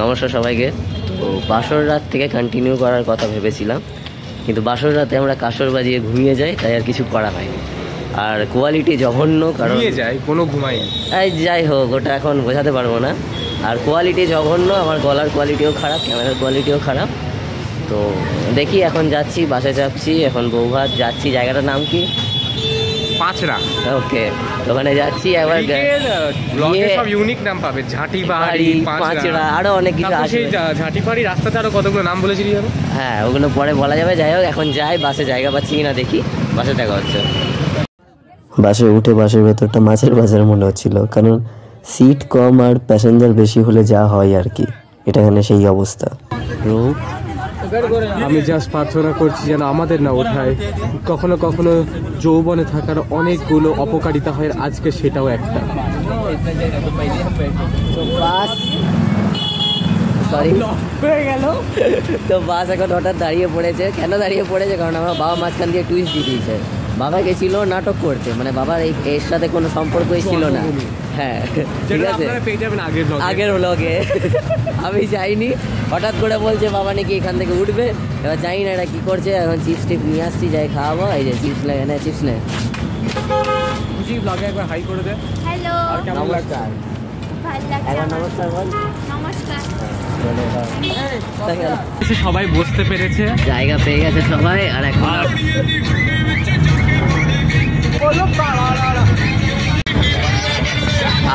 নমস্কার সবাইকে। তো বাসর রাত থেকে কন্টিনিউ করার কথা ভেবেছিলাম, কিন্তু বাসর রাতে আমরা কাসর বাজিয়ে ঘুমিয়ে যাই, তাই আর কিছু করা হয়নি। আর কোয়ালিটি জঘন্য, কারণ কোনো ঘুমাই যাই হোক ওটা এখন বোঝাতে পারবো না। আর কোয়ালিটি জঘন্য, আমার গলার কোয়ালিটিও খারাপ, ক্যামেরার কোয়ালিটিও খারাপ। তো দেখি এখন যাচ্ছি, বাসে চাপছি, এখন বৌভাত যাচ্ছি। জায়গাটার নাম কি? পাঁচড়া। ওকে, ওখানে যাচ্ছি। একবার সব ইউনিক নাম পাবে, ঝাঁটি পাহাড়ি, পাঁচড়া, আরো অনেক কিছু আছে। ঝাঁটি পাহাড়ি রাস্তাতে আরো কতগুলো নাম বলেছিলি জানো? হ্যাঁ, ওগুলো পরে বলা যাবে। যাই হোক, এখন যাই, বাসে জায়গা পাচ্ছি কিনা দেখি। বাসে দেখা হচ্ছে। বাসে উঠে বাসের ভেতরটা মাছের বাজার মনে হচ্ছিল, কারণ সিট কম আর প্যাসেঞ্জার বেশি হলে যা হয় আর কি, এটা এখানে সেই অবস্থা। রূপ আমি জাস্ট প্রার্থনা করছি যেন আমাদের না ওঠায়। কখনো কখনো যৌবনে থাকার অনেকগুলো অপকারিতা হয়, আজকে সেটাও একটা। তো বাস এখন হঠাৎ দাঁড়িয়ে পড়েছে। কেন দাঁড়িয়ে পড়েছে? কারণ আমার বাবা মাঝখান দিয়ে টুইস্ট দিয়ে দিয়েছে। বাবা গেছিল নাটক করতে, মানে বাবার এর সাথে কোনো সম্পর্কই ছিল না। হ্যাঁ ঠিক আছে, আগের ব্লগে আমি যাইনি। হঠাৎ করে বলছে বাবা নাকি এখান থেকে উঠবে। এবার জানি না এটা কী করছে। এখন চিপস টিপ নিয়ে আসছি, যাই খাওয়াবো। এই যে চিপস লাগে না, চিপস নেই। একবার হাই করে দে। হ্যালো, নমস্কার। একবার নমস্কার বল। নমস্কার। সবাই বসতে পেরেছে, জায়গা পেয়ে গেছে সবাই। আর এখন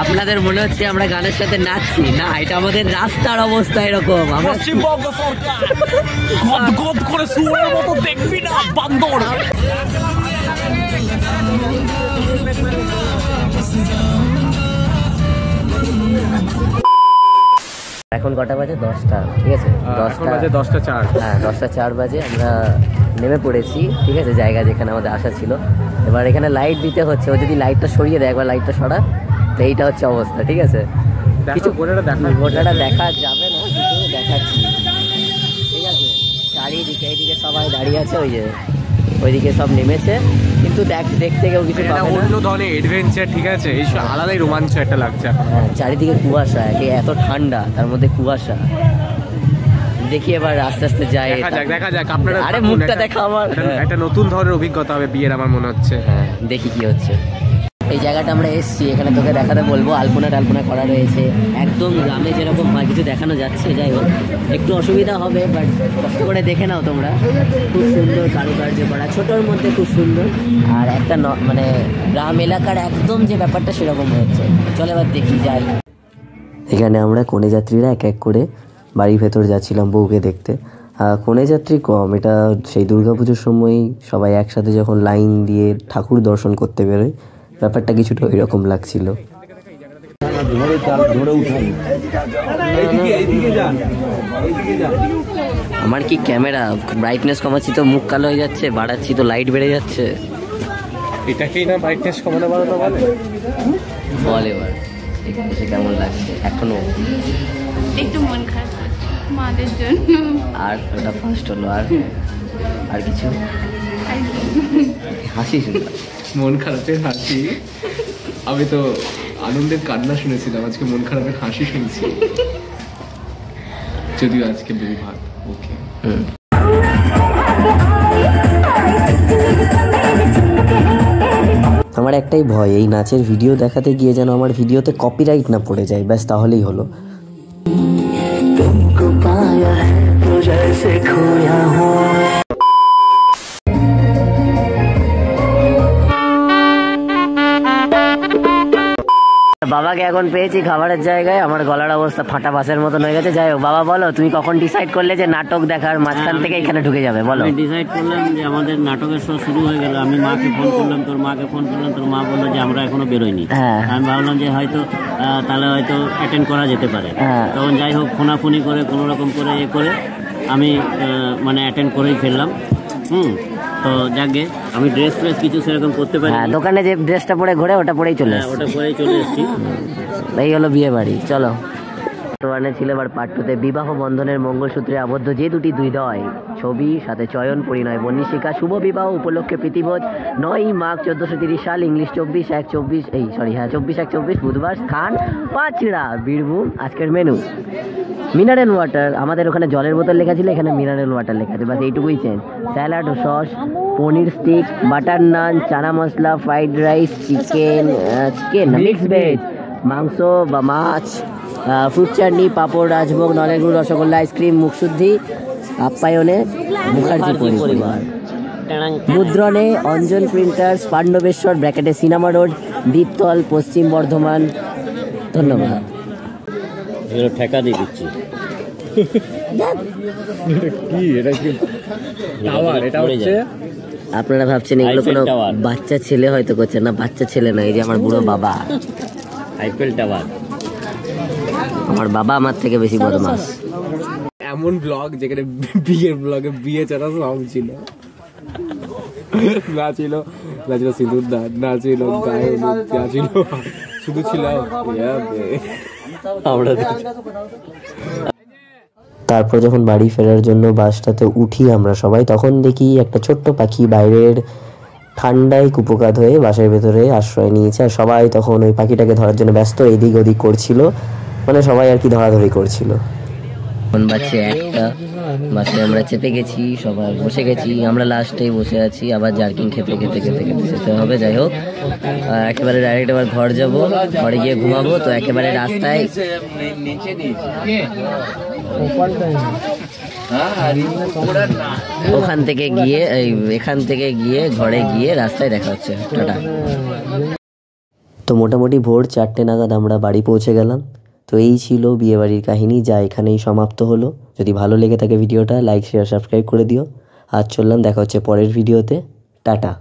আপনাদের মনে হচ্ছে আমরা গানের সাথে নাচছি না, এটা আমাদের রাস্তার অবস্থা এরকম। আমরা পশ্চিমবঙ্গ সরকার গদ গদ করে শুয়োরের মতো দেখবি না বান্দর। এখন কটা বাজে? 10টা। ঠিক আছে, 10:04। হ্যাঁ, 10:04 বাজে। আমরা নেমে পড়েছি। ঠিক আছে, জায়গা যেখানে আমাদের আসা ছিল। এবার এখানে লাইট দিতে হচ্ছে। ও যদি লাইটটা সরিয়ে দেয়, একবার লাইটটা সরা, তো এইটা হচ্ছে অবস্থা। ঠিক আছে, কিছু গোটাটা দেখা যাবে না, কিছু দেখাচ্ছি। ঠিক আছে, চারিদিকে এইদিকে সবাই দাঁড়িয়ে আছে, ওই যে ওইদিকে সব নেমেছে, কিন্তু দেখতে কেউ কিছু পাবে না। অন্য ধরনের অ্যাডভেঞ্চার। ঠিক আছে, এই আলাদাই রোমাঞ্চ একটা লাগছে। হ্যাঁ, চারিদিকে কুয়াশা, এত ঠান্ডা, তার মধ্যে কুয়াশা। দেখি এবার আস্তে আস্তে যাই, দেখা যাক। আপনারা আরে মুখটা দেখা, আমার একটা নতুন ধরনের অভিজ্ঞতা হবে বিয়ের, আমার মনে হচ্ছে। হ্যাঁ, দেখি কি হচ্ছে। এই জায়গাটা আমরা এসছি, এখানে তোকে দেখাতে বলবো। আলপনা টালপনা করা রয়েছে, একদম গ্রামে যেরকম হয় কিছু দেখানো যাচ্ছে। যাই হোক, একটু অসুবিধা হবে, বাট কষ্ট করে দেখে নাও তোমরা। খুব সুন্দর কারুকার্য করা, ছোটোর মধ্যে খুব সুন্দর। আর একটা মানে গ্রাম এলাকার একদম যে ব্যাপারটা সেরকম হচ্ছে। চলো এবার দেখি, যাই। এখানে আমরা কনে যাত্রীরা এক এক করে বাড়ির ভেতর যাচ্ছিলাম বউকে দেখতে। কনে যাত্রী কম, এটা সেই দুর্গাপুজোর সময় সবাই একসাথে যখন লাইন দিয়ে ঠাকুর দর্শন করতে বেরোয়, ব্যাপারটা কিছুটা ওই রকম লাগছিল। আমার কি ক্যামেরা ব্রাইটনেস কমাচ্ছি তো মুখ কালো হয়ে যাচ্ছে, বাড়াচ্ছি তো লাইট বেড়ে যাচ্ছে। এটাকেই না ব্রাইটনেস কমানো বাড়ানো বলে? বল এবার এসে কেমন লাগছে? এখনো একটু মন খারাপ মাদের জন্য। আর ওটা ফার্স্ট হলো। আর কিছু হাসি শুনলাম, মন খারাপের হাসি। আমি তো আনন্দের কান্না শুনেছিলাম, আজকে মন খারাপের হাসি শুনছি। যদিও আজকে বেবি ভাত। ওকে, আমার একটাই ভয়, এই নাচের ভিডিও দেখাতে গিয়ে যেন আমার ভিডিওতে কপিরাইট না পড়ে যায়, ব্যাস তাহলেই হলো। বাবাকে এখন পেয়েছি খাবারের জায়গায়। আমার গলার অবস্থা ফাটা বাসের মতন হয়ে গেছে। যাই হোক, বাবা বলো তুমি কখন ডিসাইড করলে যে নাটক দেখার মাঝখান থেকে এখানে ঢুকে যাবে? বলো। আমি ডিসাইড করলাম যে আমাদের নাটকের শো শুরু হয়ে গেল। আমি মাকে ফোন করলাম, তোর মাকে ফোন করলাম, তোর মা বললো যে আমরা এখনো বেরোইনি। আমি ভাবলাম যে হয়তো তাহলে হয়তো অ্যাটেন্ড করা যেতে পারে। তখন যাই হোক, ফোনাফোনি করে কোনো রকম করে করে আমি মানে অ্যাটেন্ড করেই ফেললাম। তো যাকে আমি ড্রেস কিছু সেরকম করতে পারি। দোকানে যে ড্রেসটা পরে ঘোরে ওটা পরেই চলে ওটা পরেই চলে এসেছি। এই হলো বিয়ে বাড়ি। চলো। 1-এ ছিল, এবার পার্ট 2-তে বিবাহ বন্ধনের মঙ্গলসূত্রে আবদ্ধ যে দুটি হৃদয়, ছবি সাথে চয়ন পরিণয় বন্নিশিকা শুভ বিবাহ উপলক্ষে প্রীতিভোজ 9 মাঘ 1430 সাল, ইংলিশ 24/1/24 বুধবার, স্থান পাঁচড়া বীরভূম। আজকের মেনু মিনারেল ওয়াটার, আমাদের ওখানে জলের বোতল লেখা ছিল, এখানে মিনারেল ওয়াটার লেখা আছে, বাস এইটুকুই চেঞ্জ। স্যালাড ও sauce, paneer stick, butter naan, chana masala, fried rice, chicken mix veg, মাংস বা মাছ, ফ্রুট চাটনি, পাঁপড়, রাজভোগ, নলেন গুড়, রসগোল্লা, আইসক্রিম, মুখশুদ্ধি, আপ্যায়নে মুখার্জি পরিবার। মুদ্রণে অঞ্জন প্রিন্টার্স, পাণ্ডবেশ্বর ব্র্যাকেটে সিনেমা রোড, দ্বীপতল, পশ্চিম বর্ধমান। ধন্যবাদ। ঠেকা দিয়ে দিচ্ছি। কি এটা কি টাওয়ার? এটা হচ্ছে আপনারা ভাবছেন এগুলো কোনো বাচ্চা ছেলে হয়তো করছে না, বাচ্চা ছেলে না, এই যে আমার বুড়ো বাবা, আইফেল টাওয়ার। আমার বাবা আমার থেকে বেশি বদমাস। এমন ব্লগ যেখানে বিয়ের ব্লগে বিয়ে ছাড়া সং ছিল, না ছিল সিঁদুর দান, না ছিল গায়ে হলুদ, না ছিল, শুধু ছিল আমরা। তারপর যখন বাড়ি ফেরার জন্য বাসটাতে উঠি আমরা সবাই, তখন দেখি একটা ছোট্ট পাখি বাইরের ঠান্ডায় কুপোকাত হয়ে বাসের ভেতরে আশ্রয় নিয়েছে। আর সবাই তখন ওই পাখিটাকে ধরার জন্য ব্যস্ত, এদিক ওদিক করছিল, মানে সবাই আর কি ধরাধরি করছিল। এখন বাজছে 1টা, বাসে আমরা চেপে গেছি, সবাই বসে গেছি, আমরা লাস্টেই বসে আছি, আবার জার্কিং খেতে যেতে হবে। যাই হোক, একেবারে ডাইরেক্ট এবার ঘর যাব, ঘরে গিয়ে ঘুমাবো। তো একেবারে রাস্তায় এখান থেকে গিয়ে ঘরে গিয়ে রাস্তায় দেখা হচ্ছে। টাটা। তো মোটামুটি ভোর 4টে নাগাদ আমরা বাড়ি পৌঁছে গেলাম। তো এই ছিল বিয়েবাড়ির কাহিনী, যা এখানেই সমাপ্ত হলো। যদি ভালো লেগে থাকে ভিডিওটা লাইক শেয়ার সাবস্ক্রাইব করে দিও। আজ চললাম, দেখা হচ্ছে পরের ভিডিওতে। টাটা।